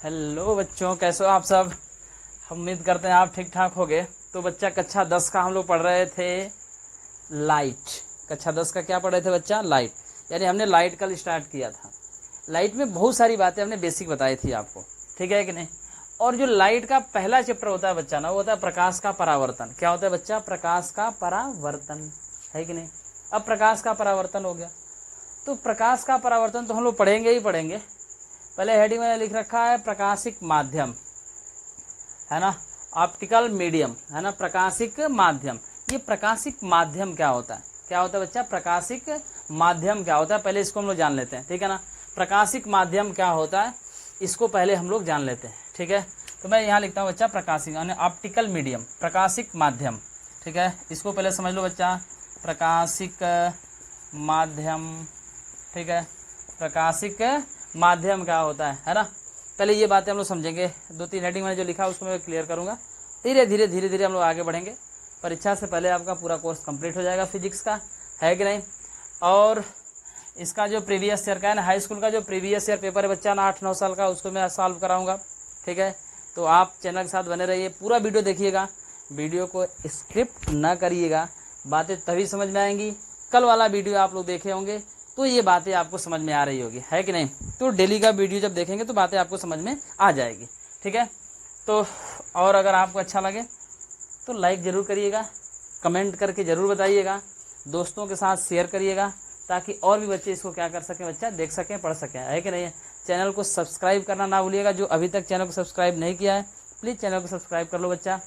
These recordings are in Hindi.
हेलो बच्चों, कैसे हो आप सब। उम्मीद करते हैं आप ठीक ठाक होगे। तो बच्चा कक्षा 10 का हम लोग पढ़ रहे थे लाइट। कक्षा 10 का क्या पढ़ रहे थे बच्चा? लाइट। यानी हमने लाइट कल स्टार्ट किया था। लाइट में बहुत सारी बातें हमने बेसिक बताई थी आपको, ठीक है कि नहीं। और जो लाइट का पहला चैप्टर होता है बच्चा ना, वो होता है प्रकाश का परावर्तन। क्या होता है बच्चा? प्रकाश का परावर्तन, है कि नहीं। अब प्रकाश का परावर्तन हो गया, तो प्रकाश का परावर्तन तो हम लोग पढ़ेंगे ही पढ़ेंगे। पहले हेडिंग में लिख रखा है प्रकाशिक माध्यम, है ना, ऑप्टिकल मीडियम, है ना, प्रकाशिक माध्यम। ये प्रकाशिक माध्यम क्या होता है? क्या होता है बच्चा? प्रकाशिक माध्यम क्या होता है, पहले इसको हम लोग जान लेते हैं, ठीक है ना। प्रकाशिक माध्यम क्या होता है, इसको पहले हम लोग जान लेते हैं, ठीक है। तो मैं यहाँ लिखता हूँ बच्चा प्रकाशिक यानी ऑप्टिकल मीडियम, प्रकाशिक माध्यम, ठीक है। इसको पहले समझ लो बच्चा, प्रकाशिक माध्यम, ठीक है। प्रकाशिक माध्यम क्या होता है ना। पहले ये बातें हम लोग समझेंगे। 2-3 हेडिंग मैंने जो लिखा है उसको मैं क्लियर करूंगा। धीरे धीरे हम लोग आगे बढ़ेंगे। परीक्षा से पहले आपका पूरा कोर्स कंप्लीट हो जाएगा फिजिक्स का, है कि नहीं। और इसका जो प्रीवियस ईयर का है ना, हाई स्कूल का जो प्रीवियस ईयर पेपर है बच्चा ना 8-9 साल का, उसको मैं सॉल्व कराऊंगा, ठीक है। तो आप चैनल के साथ बने रहिए, पूरा वीडियो देखिएगा, वीडियो को स्क्रिप्ट ना करिएगा, बातें तभी समझ में आएंगी। कल वाला वीडियो आप लोग देखे होंगे तो ये बातें आपको समझ में आ रही होगी, है कि नहीं। तो डेली का वीडियो जब देखेंगे तो बातें आपको समझ में आ जाएगी, ठीक है। तो और अगर आपको अच्छा लगे तो लाइक ज़रूर करिएगा, कमेंट करके ज़रूर बताइएगा, दोस्तों के साथ शेयर करिएगा, ताकि और भी बच्चे इसको क्या कर सकें बच्चा, देख सकें, पढ़ सकें, है कि नहीं। चैनल को सब्सक्राइब करना ना भूलिएगा। जो अभी तक चैनल को सब्सक्राइब नहीं किया है प्लीज़ चैनल को सब्सक्राइब कर लो बच्चा,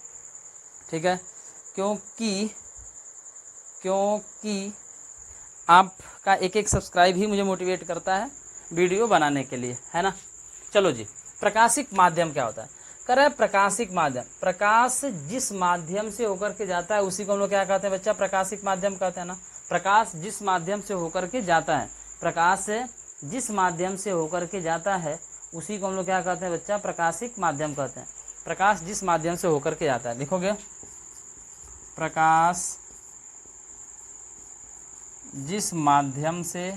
ठीक है। क्योंकि आपका एक सब्सक्राइब ही मुझे मोटिवेट करता है वीडियो बनाने के लिए, है ना। चलो जी, प्रकाशिक माध्यम क्या होता है? कर प्रकाशिक माध्यम, प्रकाश जिस माध्यम से होकर के जाता है उसी को हम लोग क्या कहते हैं बच्चा? प्रकाशिक माध्यम कहते हैं ना। प्रकाश जिस माध्यम से होकर के जाता है, प्रकाश जिस माध्यम से होकर के जाता है उसी को हम लोग क्या कहते हैं बच्चा? प्रकाशिक माध्यम कहते हैं। प्रकाश जिस माध्यम से होकर के जाता है, लिखोगे प्रकाश जिस माध्यम से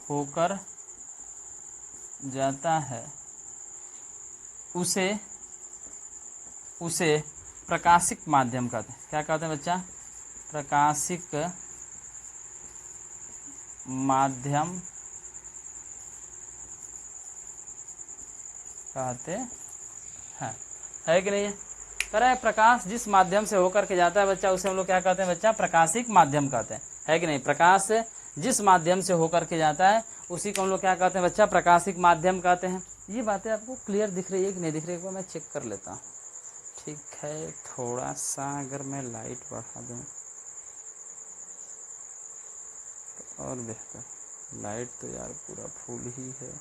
होकर जाता है उसे प्रकाशिक माध्यम कहते हैं। क्या कहते हैं बच्चा? प्रकाशिक माध्यम कहते हैं, है कि नहीं। करे प्रकाश जिस माध्यम से होकर के जाता है बच्चा उसे हम लोग क्या कहते हैं बच्चा? प्रकाशिक माध्यम कहते हैं, है कि नहीं। प्रकाश जिस माध्यम से होकर के जाता है उसी को हम लोग क्या कहते हैं बच्चा? प्रकाशिक माध्यम कहते हैं। ये बातें आपको क्लियर दिख रही है कि नहीं दिख रही है? मैं चेक कर लेता हूँ, ठीक है। थोड़ा सा अगर मैं लाइट बढ़ा दूँ तो और बेहतर। लाइट तो यार पूरा फुल ही है।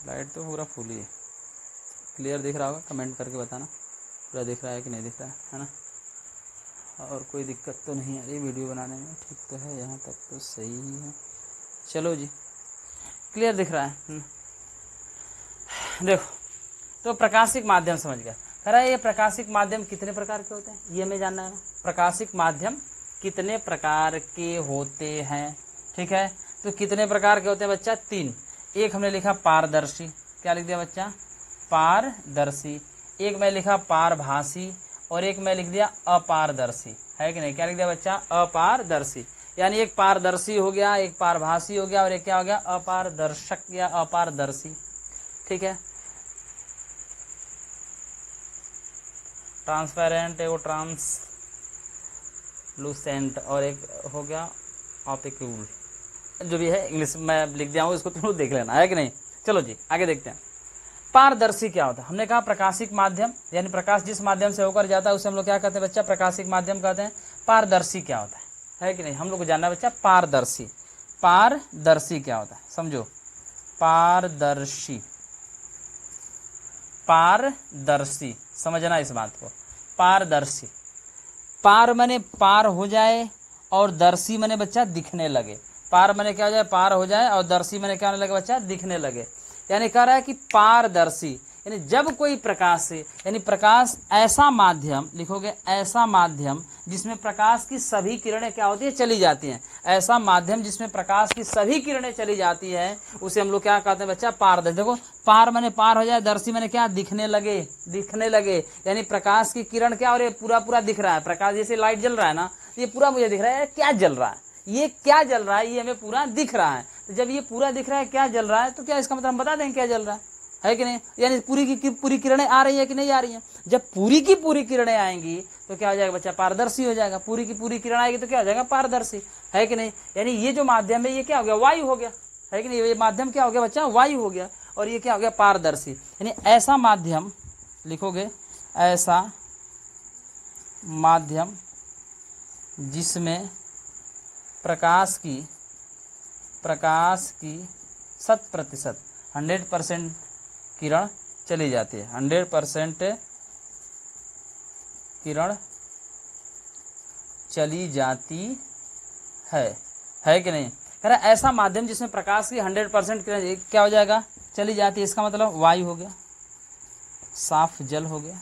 लाइट तो पूरा फुल ही है। क्लियर दिख रहा होगा, कमेंट करके बताना पूरा दिख रहा है कि नहीं दिख रहा है ना। और कोई दिक्कत तो नहीं आ रही वीडियो बनाने में? ठीक तो है, यहाँ तक तो सही ही है। चलो जी, क्लियर दिख रहा है। देखो, तो प्रकाशिक माध्यम समझ गया। कह रहा है ये प्रकाशिक माध्यम कितने प्रकार के होते हैं, ये हमें जानना है। प्रकाशिक माध्यम कितने प्रकार के होते हैं, ठीक है। तो कितने प्रकार के होते हैं बच्चा? 3। एक हमने लिखा पारदर्शी, क्या लिख दिया बच्चा? पारदर्शी। एक मैं लिखा पारभासी और एक मैं लिख दिया अपारदर्शी, है कि नहीं। क्या लिख दिया बच्चा? अपारदर्शी। यानी एक पारदर्शी हो गया, एक पारभासी हो गया और एक क्या हो गया? अपारदर्शक या अपारदर्शी, ठीक है। ट्रांसपेरेंट, एगो ट्रांसलूसेंट और एक हो गया ऑप्टिक्यूल। जो भी है इंग्लिश में लिख दिया हूँ, इसको तुम देख लेना, है कि नहीं। चलो जी आगे देखते हैं। पारदर्शी क्या होता है? हमने कहा प्रकाशिक माध्यम, यानी प्रकाश जिस माध्यम से होकर जाता है उसे हम लोग क्या कहते हैं बच्चा? प्रकाशिक माध्यम कहते हैं। पारदर्शी क्या होता है कि नहीं, हम लोग को जानना है बच्चा। पारदर्शी, पारदर्शी क्या होता है समझो। पारदर्शी, पारदर्शी समझना इस बात को। पारदर्शी, पार मने पार हो जाए और दर्शी मने बच्चा दिखने लगे। पार मने क्या हो जाए? पार हो जाए और दर्शी मने क्या होने लगे बच्चा? दिखने लगे। यानी कह रहा है कि पारदर्शी यानी जब कोई प्रकाश से, यानी प्रकाश ऐसा माध्यम, लिखोगे ऐसा माध्यम जिसमें प्रकाश की सभी किरणें क्या होती है, चली जाती हैं। ऐसा माध्यम जिसमें प्रकाश की सभी किरणें चली जाती है उसे हम लोग क्या कहते हैं बच्चा, पारदर्शी। देखो पार मैंने पार हो जाए, दर्शी मैंने क्या, दिखने लगे, दिखने लगे, यानी प्रकाश की किरण क्या हो रही है, पूरा पूरा दिख रहा है। प्रकाश जैसे लाइट जल रहा है ना, ये पूरा मुझे दिख रहा है, क्या जल रहा है, ये क्या जल रहा है, ये हमें पूरा दिख रहा है। तो जब ये पूरा दिख रहा है क्या जल रहा है, तो क्या इसका मतलब हम बता दें क्या जल रहा है कि नहीं। यानी पूरी की पूरी किरणें आ रही है कि नहीं आ रही हैं। जब पूरी की पूरी किरणें आएंगी तो क्या हो जाएगा बच्चा, पारदर्शी हो जाएगा। पूरी की पूरी किरण आएगी तो क्या हो जाएगा, पारदर्शी, है कि नहीं। यानी ये जो माध्यम है ये क्या हो गया, वायु हो गया, है कि नहीं। ये माध्यम क्या हो गया बच्चा, वायु हो गया, और ये क्या हो गया, पारदर्शी। यानी ऐसा माध्यम, लिखोगे ऐसा माध्यम जिसमें प्रकाश की 100% 100% किरण चली जाती है, 100% किरण चली जाती है कि नहीं। कह रहा ऐसा माध्यम जिसमें प्रकाश की 100% किरण क्या हो जाएगा, चली जाती है। इसका मतलब वायु हो गया, साफ जल हो गया,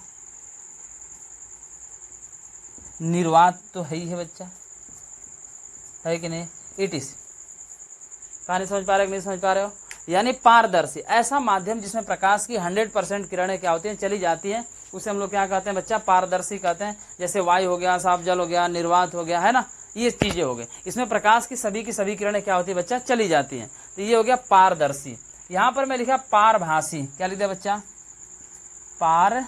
निर्वात तो है ही है बच्चा, है कि नहीं। इट इज, कहानी समझ पा रहे हो कि नहीं समझ पा रहे हो। यानी पारदर्शी, ऐसा माध्यम जिसमें प्रकाश की 100% किरणें क्या होती हैं, चली जाती हैं, उसे हम लोग क्या कहते हैं बच्चा, पारदर्शी कहते हैं। जैसे वायु हो गया, साफ जल हो गया, निर्वात हो गया, है ना, ये चीजें हो गई। इसमें प्रकाश की सभी किरणें क्या होती है बच्चा, चली जाती हैं, तो ये हो गया पारदर्शी। यहाँ पर मैं लिखा पारभासी, क्या लिख दिया बच्चा, पारभासी,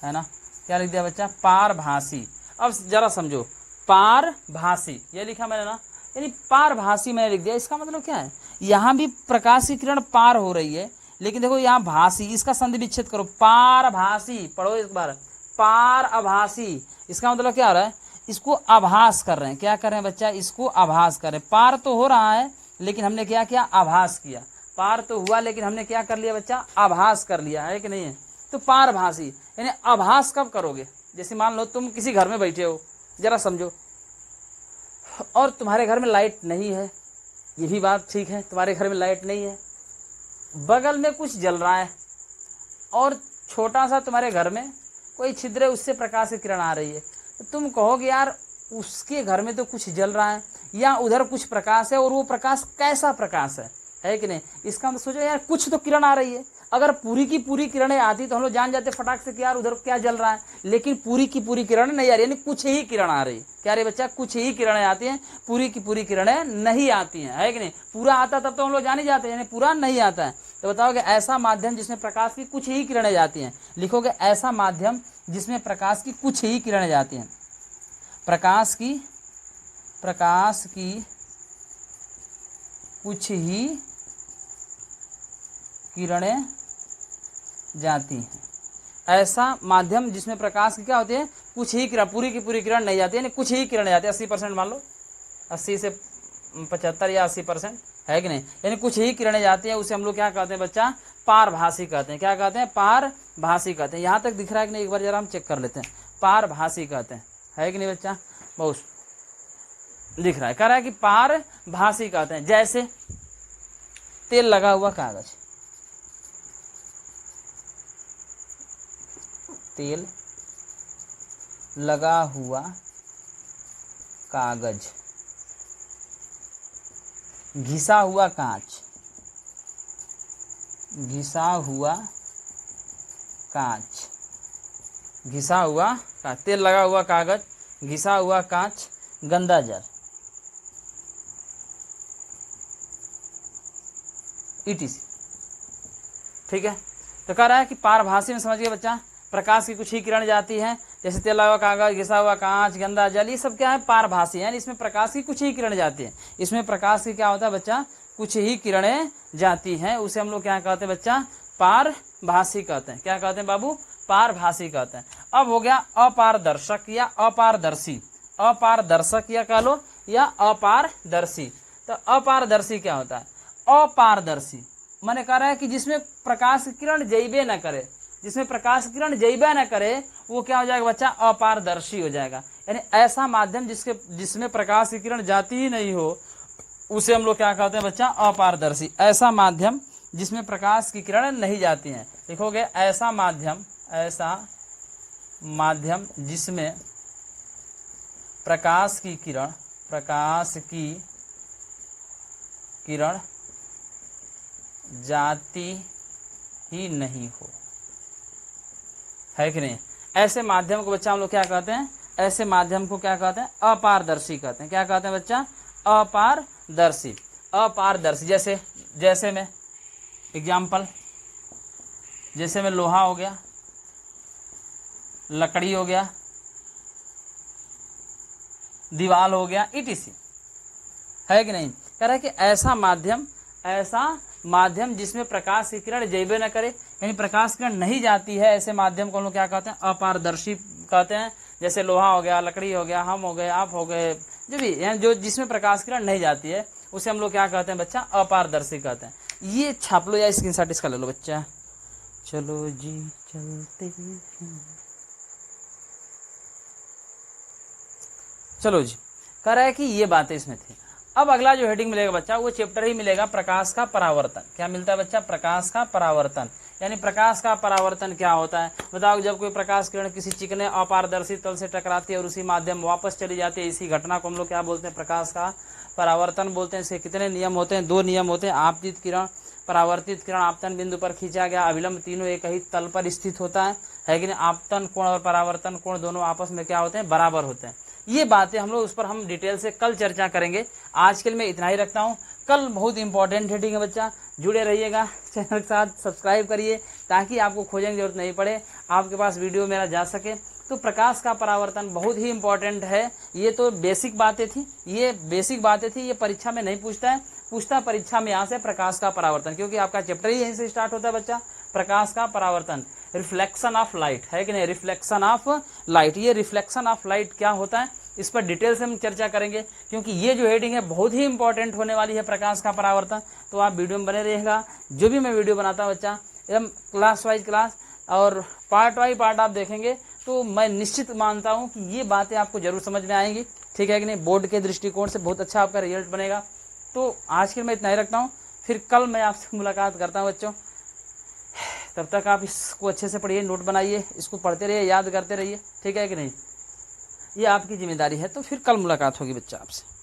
है ना, क्या लिख दिया बच्चा, पारभासी। अब जरा समझो, पारभासी ये लिखा मैंने ना, यानी पारभासी मैंने लिख दिया। इसका मतलब क्या है, यहाँ भी प्रकाश की किरण पार हो रही है, लेकिन देखो यहाँ भासी, इसका संधि विच्छेद करो, पारभासी, पढ़ो एक बार, पारभासी। इसका मतलब क्या हो रहा है, इसको आभास कर रहे हैं। क्या कर रहे हैं बच्चा, इसको आभास कर रहे हैं। पार तो हो रहा है लेकिन हमने क्या किया, आभास किया। पार तो हुआ लेकिन हमने क्या कर लिया बच्चा, आभास कर लिया, है कि नहीं है। तो पारभासी यानी आभास कब करोगे, जैसे मान लो तुम किसी घर में बैठे हो, जरा समझो, और तुम्हारे घर में लाइट नहीं है, ये भी बात ठीक है, तुम्हारे घर में लाइट नहीं है, बगल में कुछ जल रहा है, और छोटा सा तुम्हारे घर में कोई छिद्र है, उससे प्रकाश की किरण आ रही है, तो तुम कहोगे यार उसके घर में तो कुछ जल रहा है, या उधर कुछ प्रकाश है, और वो प्रकाश कैसा प्रकाश है कि नहीं। इसका मतलब सोचो यार कुछ तो किरण आ रही है। अगर पूरी की पूरी किरणें आती तो हम लोग जान जाते फटाक से कि यार उधर क्या जल रहा है, लेकिन पूरी की पूरी किरण नहीं आ रही, यानी कुछ ही किरण आ रही। क्या रे बच्चा, कुछ ही किरणें आती हैं, पूरी की पूरी किरणें नहीं आती हैं, है कि नहीं। पूरा आता तब तो हम लोग जान ही जाते हैं, यानी पूरा नहीं आता है। तो बताओगे ऐसा माध्यम जिसमें प्रकाश की कुछ ही किरणें जाती हैं, लिखोगे ऐसा माध्यम जिसमें प्रकाश की कुछ ही किरणें जाती हैं, प्रकाश की कुछ ही किरणें जाती हैं। ऐसा माध्यम जिसमें प्रकाश की क्या होती है, कुछ ही किरण, पूरी की पूरी किरण नहीं जाती है, यानी कुछ ही किरण जाती है। 80% मान लो, 80 से 75 या 80%, है कि नहीं। यानी कुछ ही किरणें जाती है, उसे हम लोग क्या कहते हैं बच्चा, पारभासी कहते हैं। क्या कहते हैं, पारभासी कहते हैं। यहाँ तक दिख रहा है कि नहीं, एक बार जरा हम चेक कर लेते हैं। पारभासी कहते हैं, है कि नहीं बच्चा, बहुत दिख रहा है। कह रहा है कि पारभासी कहते हैं। जैसे तेल लगा हुआ कागज, तेल लगा हुआ कागज, घिसा हुआ कांच, घिसा हुआ कांच, घिसा हुआ कांच, तेल लगा हुआ कागज, घिसा हुआ कांच, गंदा जल, ETC। ठीक है, तो कह रहा है कि पारभासी में समझिए बच्चा, प्रकाश की कुछ ही किरण जाती है, जैसे तेल लगा हुआ कागज, घिसा हुआ कांच, गंदा जल, ये सब क्या है, पारभासी है। इसमें प्रकाश की कुछ ही किरण जाती है। इसमें प्रकाश की क्या होता है बच्चा, कुछ ही किरणें जाती हैं, उसे हम लोग क्या कहते हैं बच्चा, पारभासी कहते हैं। क्या कहते हैं बाबू, पारभासी कहते हैं। अब हो गया अपारदर्शक या अपारदर्शी, अपारदर्शक या कह लो या अपारदर्शी। तो अपारदर्शी क्या होता है, अपारदर्शी मैंने कह रहा है कि जिसमें प्रकाश किरण जैबे न करे, जिसमें प्रकाश किरण जैबे न करे, वो क्या हो जाएगा बच्चा, अपारदर्शी हो जाएगा। यानी ऐसा माध्यम जिसमें प्रकाश की किरण जाती ही नहीं हो, उसे हम लोग क्या कहते हैं बच्चा, अपारदर्शी। ऐसा माध्यम जिसमें प्रकाश की किरण नहीं जाती हैं। लिखोगे ऐसा माध्यम जिसमें प्रकाश की किरण जाती ही नहीं हो, है कि नहीं। ऐसे माध्यम को बच्चा हम लोग क्या कहते हैं, ऐसे माध्यम को क्या कहते हैं, अपारदर्शी कहते हैं। क्या कहते हैं बच्चा, अपारदर्शी। अपारदर्शी जैसे में एग्जाम्पल, जैसे में लोहा हो गया, लकड़ी हो गया, दीवार हो गया, ETC, है कि नहीं। कह रहा है कि ऐसा माध्यम जिसमें प्रकाश की किरण जैबे न करे, यानी प्रकाश किरण नहीं जाती है, ऐसे माध्यम को हम लोग क्या कहते हैं, अपारदर्शी कहते हैं। जैसे लोहा हो गया, लकड़ी हो गया, हम हो गए, आप हो गए, जो भी यानी जो जिसमें प्रकाश किरण नहीं जाती है उसे हम लोग क्या कहते हैं बच्चा, अपारदर्शी कहते हैं। ये छाप लो या स्क्रीनशॉट इसका ले लो बच्चा। चलो जी चलते हैं, चलो जी। कह रहा है कि ये बातें इसमें थी। अब अगला जो हेडिंग मिलेगा बच्चा वो चैप्टर ही मिलेगा, प्रकाश का परावर्तन। क्या मिलता है बच्चा, प्रकाश का परावर्तन। यानी प्रकाश का परावर्तन क्या होता है, बताओ। जब कोई प्रकाश किरण किसी चिकने अपारदर्शी तल से टकराती है और उसी माध्यम वापस चली जाती है, इसी घटना को हम लोग क्या बोलते हैं, प्रकाश का परावर्तन बोलते हैं। इसके कितने नियम होते हैं, 2 नियम होते हैं। आपतित किरण, परावर्तित किरण आपतन बिंदु पर खींचा गया अविलंब, तीनों एक ही तल पर स्थित होता है कि नहीं। आपतन कोण और परावर्तन कोण दोनों आपस में क्या होते हैं, बराबर होते हैं। ये बातें हम लोग उस पर हम डिटेल से कल चर्चा करेंगे। आज के लिए मैं इतना ही रखता हूँ। कल बहुत इंपॉर्टेंट हेडिंग है बच्चा, जुड़े रहिएगा, चैनल के साथ सब्सक्राइब करिए ताकि आपको खोजने की जरूरत नहीं पड़े, आपके पास वीडियो मेरा जा सके। तो प्रकाश का परावर्तन बहुत ही इंपॉर्टेंट है। ये तो बेसिक बातें थी, ये परीक्षा में नहीं पूछता परीक्षा में यहाँ से प्रकाश का परावर्तन, क्योंकि आपका चैप्टर ही यहीं से स्टार्ट होता है बच्चा। प्रकाश का परावर्तन, रिफ्लेक्शन ऑफ लाइट, है कि नहीं, रिफ्लेक्शन ऑफ लाइट। ये रिफ्लेक्शन ऑफ लाइट क्या होता है, इस पर डिटेल से हम चर्चा करेंगे, क्योंकि ये जो हेडिंग है बहुत ही इंपॉर्टेंट होने वाली है, प्रकाश का परावर्तन। तो आप वीडियो में बने रहिएगा। जो भी मैं वीडियो बनाता हूँ बच्चा, एकदम क्लास वाइज क्लास और पार्ट वाइज पार्ट आप देखेंगे तो मैं निश्चित मानता हूँ कि ये बातें आपको जरूर समझ में आएंगी, ठीक है कि नहीं। बोर्ड के दृष्टिकोण से बहुत अच्छा आपका रिजल्ट बनेगा। तो आज के मैं इतना ही रखता हूँ, फिर कल मैं आपसे मुलाकात करता हूँ बच्चों। तब तक आप इसको अच्छे से पढ़िए, नोट बनाइए, इसको पढ़ते रहिए, याद करते रहिए, ठीक है कि नहीं। ये आपकी जिम्मेदारी है। तो फिर कल मुलाकात होगी बच्चा आपसे।